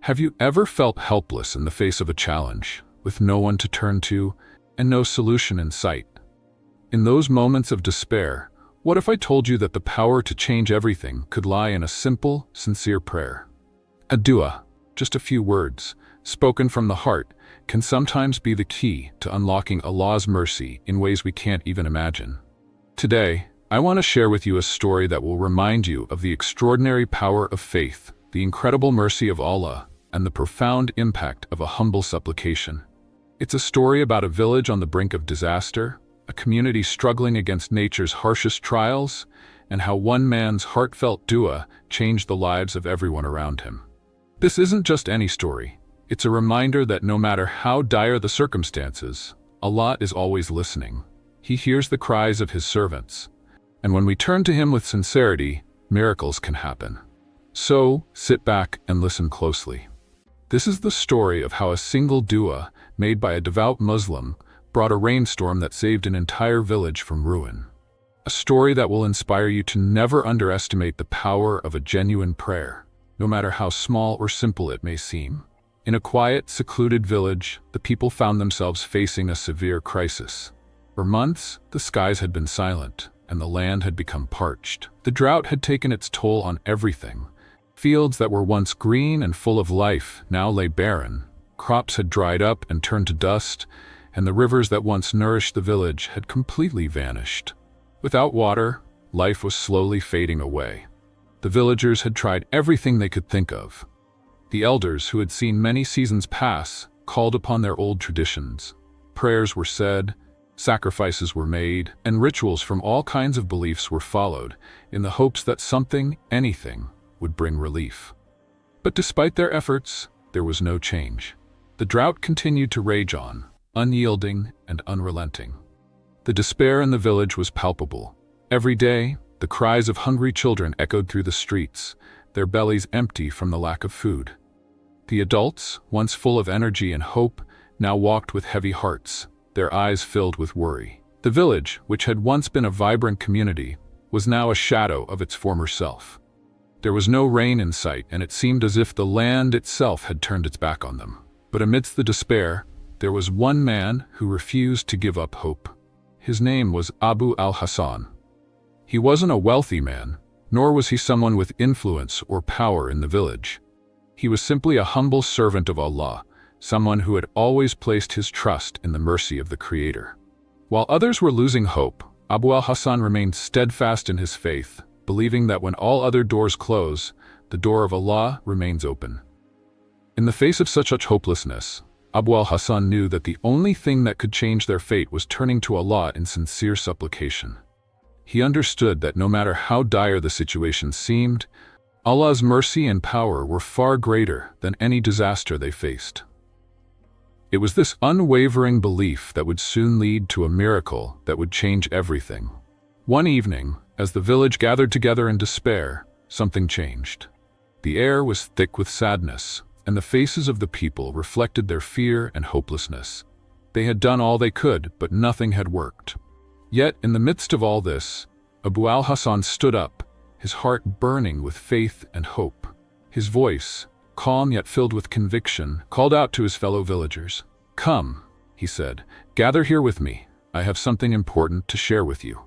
Have you ever felt helpless in the face of a challenge, with no one to turn to and no solution in sight? In those moments of despair, what if I told you that the power to change everything could lie in a simple, sincere prayer? A dua, just a few words, spoken from the heart, can sometimes be the key to unlocking Allah's mercy in ways we can't even imagine. Today, I want to share with you a story that will remind you of the extraordinary power of faith, the incredible mercy of Allah, and the profound impact of a humble supplication. It's a story about a village on the brink of disaster, a community struggling against nature's harshest trials, and how one man's heartfelt dua changed the lives of everyone around him. This isn't just any story. It's a reminder that no matter how dire the circumstances, Allah is always listening. He hears the cries of His servants. And when we turn to Him with sincerity, miracles can happen. So, sit back and listen closely. This is the story of how a single dua, made by a devout Muslim, brought a rainstorm that saved an entire village from ruin. A story that will inspire you to never underestimate the power of a genuine prayer, no matter how small or simple it may seem. In a quiet, secluded village, the people found themselves facing a severe crisis. For months, the skies had been silent, and the land had become parched. The drought had taken its toll on everything. Fields that were once green and full of life now lay barren. Crops had dried up and turned to dust, and the rivers that once nourished the village had completely vanished. Without water, life was slowly fading away. The villagers had tried everything they could think of. The elders, who had seen many seasons pass, called upon their old traditions. Prayers were said, sacrifices were made, and rituals from all kinds of beliefs were followed, in the hopes that something, anything, would bring relief. But despite their efforts, there was no change. The drought continued to rage on, unyielding and unrelenting. The despair in the village was palpable. Every day, the cries of hungry children echoed through the streets, their bellies empty from the lack of food. The adults, once full of energy and hope, now walked with heavy hearts, their eyes filled with worry. The village, which had once been a vibrant community, was now a shadow of its former self. There was no rain in sight, and it seemed as if the land itself had turned its back on them. But amidst the despair, there was one man who refused to give up hope. His name was al-Hasan. He wasn't a wealthy man, nor was he someone with influence or power in the village. He was simply a humble servant of Allah, someone who had always placed his trust in the mercy of the Creator. While others were losing hope, al-Hasan remained steadfast in his faith, believing that when all other doors close, the door of Allah remains open. In the face of such hopelessness, al-Hasan knew that the only thing that could change their fate was turning to Allah in sincere supplication. He understood that no matter how dire the situation seemed, Allah's mercy and power were far greater than any disaster they faced. It was this unwavering belief that would soon lead to a miracle that would change everything. One evening, as the village gathered together in despair, something changed. The air was thick with sadness, and the faces of the people reflected their fear and hopelessness. They had done all they could, but nothing had worked. Yet, in the midst of all this, al-Hasan stood up, his heart burning with faith and hope. His voice, calm yet filled with conviction, called out to his fellow villagers. "Come," he said, "gather here with me. I have something important to share with you."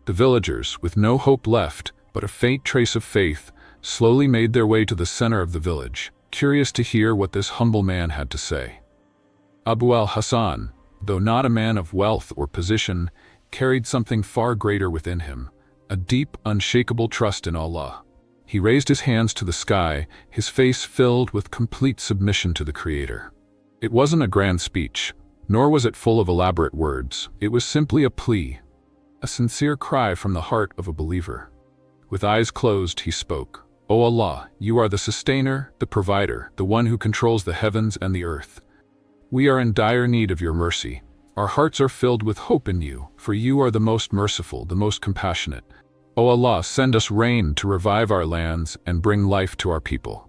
The villagers, with no hope left but a faint trace of faith, slowly made their way to the center of the village, curious to hear what this humble man had to say. al-Hasan, though not a man of wealth or position, carried something far greater within him, a deep, unshakable trust in Allah. He raised his hands to the sky, his face filled with complete submission to the Creator. It wasn't a grand speech, nor was it full of elaborate words. It was simply a plea, a sincere cry from the heart of a believer. With eyes closed, he spoke, "O Allah, you are the sustainer, the provider, the one who controls the heavens and the earth. We are in dire need of your mercy. Our hearts are filled with hope in you, for you are the most merciful, the most compassionate. O Allah, send us rain to revive our lands and bring life to our people."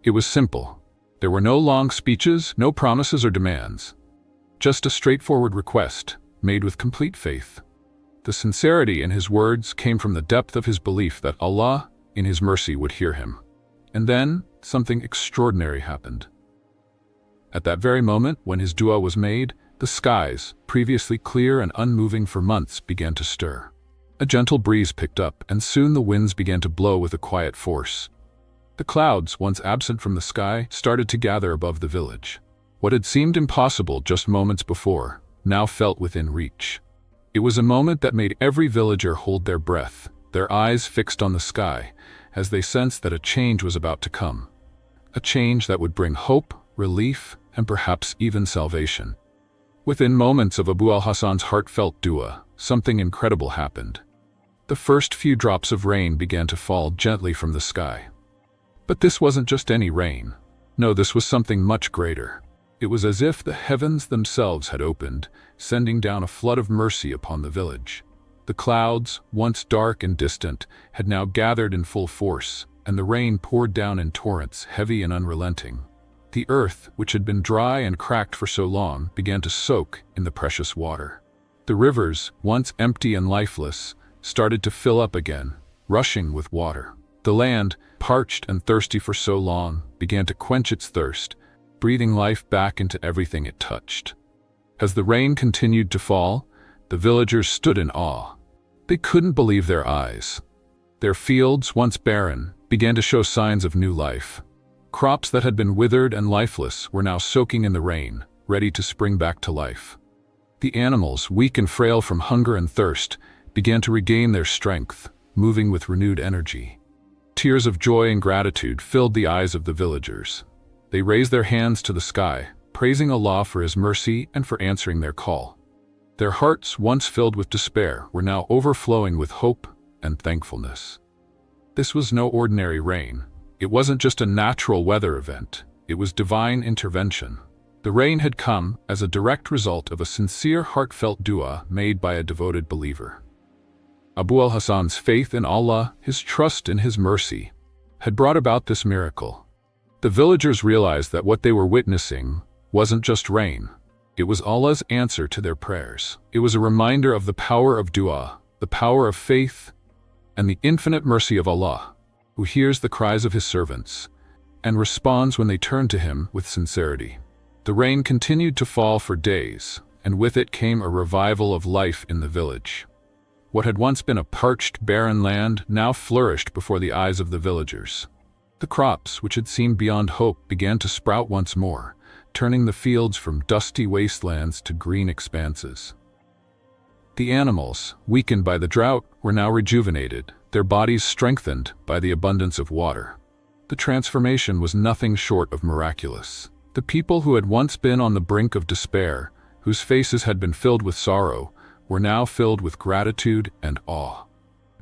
It was simple. There were no long speeches, no promises or demands. Just a straightforward request, made with complete faith. The sincerity in his words came from the depth of his belief that Allah, in His mercy, would hear him. And then, something extraordinary happened. At that very moment, when his dua was made, the skies, previously clear and unmoving for months, began to stir. A gentle breeze picked up, and soon the winds began to blow with a quiet force. The clouds, once absent from the sky, started to gather above the village. What had seemed impossible just moments before, now felt within reach. It was a moment that made every villager hold their breath, their eyes fixed on the sky, as they sensed that a change was about to come. A change that would bring hope, relief, and perhaps even salvation. Within moments of Abu al-Hasan's heartfelt dua, something incredible happened. The first few drops of rain began to fall gently from the sky. But this wasn't just any rain. No, this was something much greater. It was as if the heavens themselves had opened, sending down a flood of mercy upon the village. The clouds, once dark and distant, had now gathered in full force, and the rain poured down in torrents, heavy and unrelenting. The earth, which had been dry and cracked for so long, began to soak in the precious water. The rivers, once empty and lifeless, started to fill up again, rushing with water. The land, parched and thirsty for so long, began to quench its thirst, breathing life back into everything it touched. As the rain continued to fall, the villagers stood in awe. They couldn't believe their eyes. Their fields, once barren, began to show signs of new life. Crops that had been withered and lifeless were now soaking in the rain, ready to spring back to life. The animals, weak and frail from hunger and thirst, began to regain their strength, moving with renewed energy. Tears of joy and gratitude filled the eyes of the villagers. They raised their hands to the sky, praising Allah for His mercy and for answering their call. Their hearts, once filled with despair, were now overflowing with hope and thankfulness. This was no ordinary rain. It wasn't just a natural weather event. It was divine intervention. The rain had come as a direct result of a sincere, heartfelt dua made by a devoted believer. Abu al-Hasan's faith in Allah, his trust in His mercy, had brought about this miracle. The villagers realized that what they were witnessing wasn't just rain. It was Allah's answer to their prayers. It was a reminder of the power of dua, the power of faith, and the infinite mercy of Allah, who hears the cries of His servants and responds when they turn to Him with sincerity. The rain continued to fall for days, and with it came a revival of life in the village. What had once been a parched, barren land now flourished before the eyes of the villagers. The crops, which had seemed beyond hope, began to sprout once more, turning the fields from dusty wastelands to green expanses. The animals, weakened by the drought, were now rejuvenated, their bodies strengthened by the abundance of water. The transformation was nothing short of miraculous. The people who had once been on the brink of despair, whose faces had been filled with sorrow, were now filled with gratitude and awe.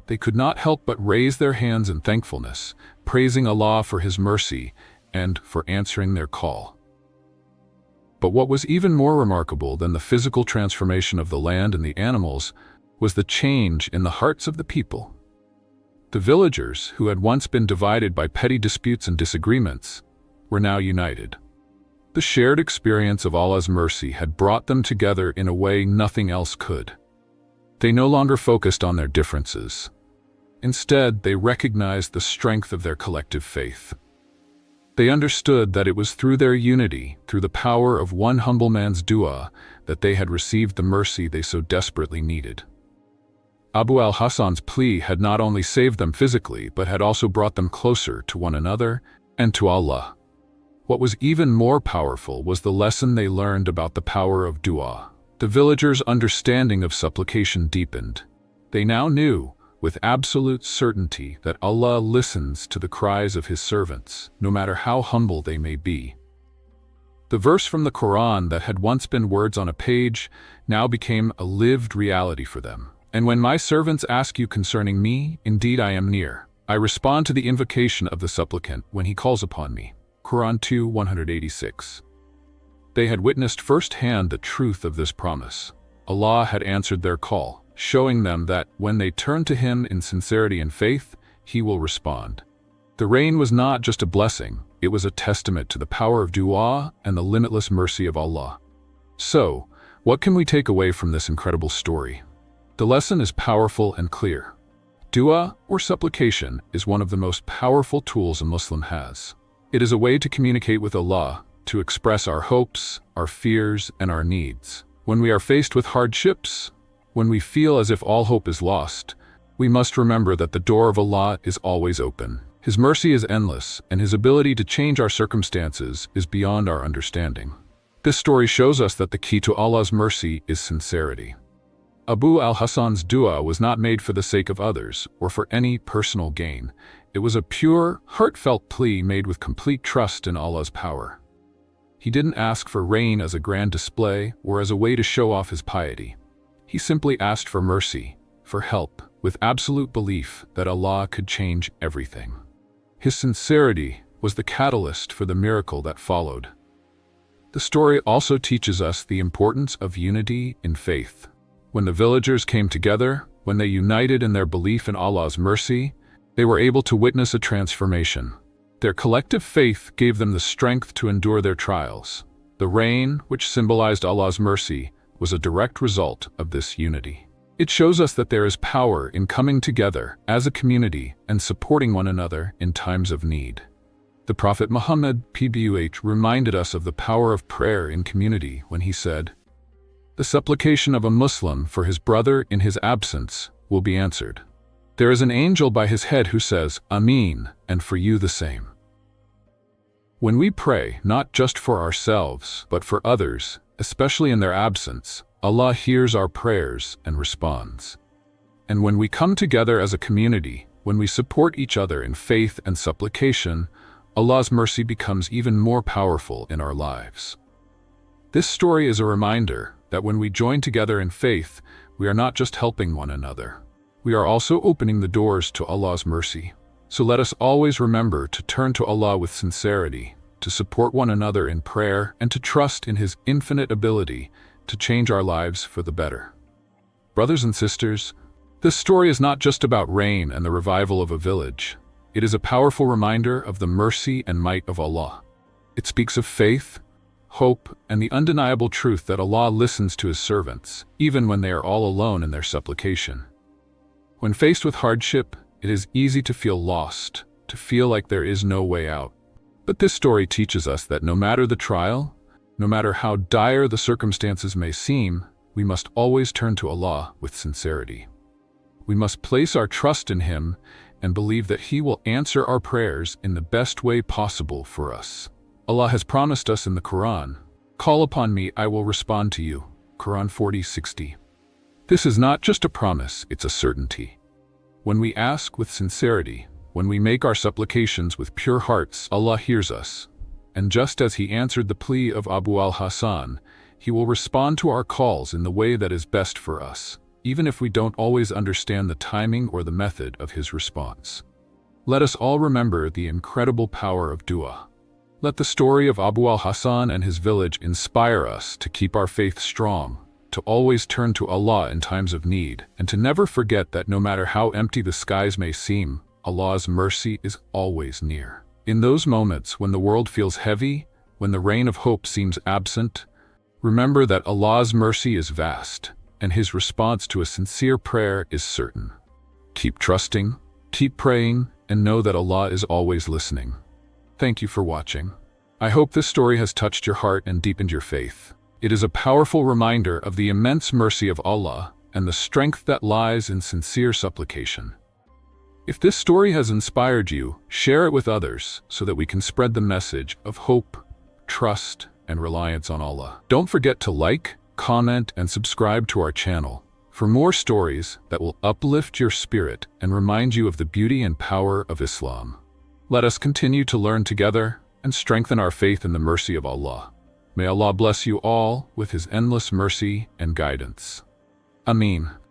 They could not help but raise their hands in thankfulness, praising Allah for His mercy and for answering their call. But what was even more remarkable than the physical transformation of the land and the animals was the change in the hearts of the people. The villagers, who had once been divided by petty disputes and disagreements, were now united. The shared experience of Allah's mercy had brought them together in a way nothing else could. They no longer focused on their differences. Instead, they recognized the strength of their collective faith. They understood that it was through their unity, through the power of one humble man's dua, that they had received the mercy they so desperately needed. Abu al-Hasan's plea had not only saved them physically, but had also brought them closer to one another and to Allah. What was even more powerful was the lesson they learned about the power of dua. The villagers' understanding of supplication deepened. They now knew, with absolute certainty, that Allah listens to the cries of His servants, no matter how humble they may be. The verse from the Quran that had once been words on a page now became a lived reality for them. And when my servants ask you concerning me, indeed I am near. I respond to the invocation of the supplicant when he calls upon me. Quran 2:186. They had witnessed firsthand the truth of this promise. Allah had answered their call, showing them that when they turn to Him in sincerity and faith, He will respond. The rain was not just a blessing, it was a testament to the power of dua and the limitless mercy of Allah. So, what can we take away from this incredible story? The lesson is powerful and clear. Dua, or supplication, is one of the most powerful tools a Muslim has. It is a way to communicate with Allah, to express our hopes, our fears, and our needs. When we are faced with hardships, when we feel as if all hope is lost, we must remember that the door of Allah is always open. His mercy is endless, and His ability to change our circumstances is beyond our understanding. This story shows us that the key to Allah's mercy is sincerity. Abu al-Hasan's dua was not made for the sake of others or for any personal gain. It was a pure, heartfelt plea made with complete trust in Allah's power. He didn't ask for rain as a grand display or as a way to show off his piety. He simply asked for mercy, for help, with absolute belief that Allah could change everything. His sincerity was the catalyst for the miracle that followed. The story also teaches us the importance of unity in faith. When the villagers came together, when they united in their belief in Allah's mercy, they were able to witness a transformation. Their collective faith gave them the strength to endure their trials. The rain, which symbolized Allah's mercy, was a direct result of this unity. It shows us that there is power in coming together as a community and supporting one another in times of need. The Prophet Muhammad (PBUH) reminded us of the power of prayer in community when he said, "The supplication of a Muslim for his brother in his absence will be answered. There is an angel by his head who says, 'Ameen,' and for you the same." When we pray, not just for ourselves, but for others, especially in their absence, Allah hears our prayers and responds. And when we come together as a community, when we support each other in faith and supplication, Allah's mercy becomes even more powerful in our lives. This story is a reminder that when we join together in faith, we are not just helping one another. We are also opening the doors to Allah's mercy. So let us always remember to turn to Allah with sincerity, to support one another in prayer, and to trust in His infinite ability to change our lives for the better. Brothers and sisters, this story is not just about rain and the revival of a village. It is a powerful reminder of the mercy and might of Allah. It speaks of faith, hope, and the undeniable truth that Allah listens to His servants, even when they are all alone in their supplication. When faced with hardship, it is easy to feel lost, to feel like there is no way out. But this story teaches us that no matter the trial, no matter how dire the circumstances may seem, we must always turn to Allah with sincerity. We must place our trust in Him and believe that He will answer our prayers in the best way possible for us. Allah has promised us in the Quran, "Call upon me, I will respond to you." Quran 40:60. This is not just a promise, it's a certainty. When we ask with sincerity, when we make our supplications with pure hearts, Allah hears us. And just as He answered the plea of Abu al-Hasan, He will respond to our calls in the way that is best for us, even if we don't always understand the timing or the method of His response. Let us all remember the incredible power of dua. Let the story of Abu al-Hasan and his village inspire us to keep our faith strong, to always turn to Allah in times of need, and to never forget that no matter how empty the skies may seem, Allah's mercy is always near. In those moments when the world feels heavy, when the rain of hope seems absent, remember that Allah's mercy is vast, and His response to a sincere prayer is certain. Keep trusting, keep praying, and know that Allah is always listening. Thank you for watching. I hope this story has touched your heart and deepened your faith. It is a powerful reminder of the immense mercy of Allah and the strength that lies in sincere supplication. If this story has inspired you, share it with others so that we can spread the message of hope, trust, and reliance on Allah. Don't forget to like, comment, and subscribe to our channel for more stories that will uplift your spirit and remind you of the beauty and power of Islam. Let us continue to learn together and strengthen our faith in the mercy of Allah. May Allah bless you all with His endless mercy and guidance. Ameen.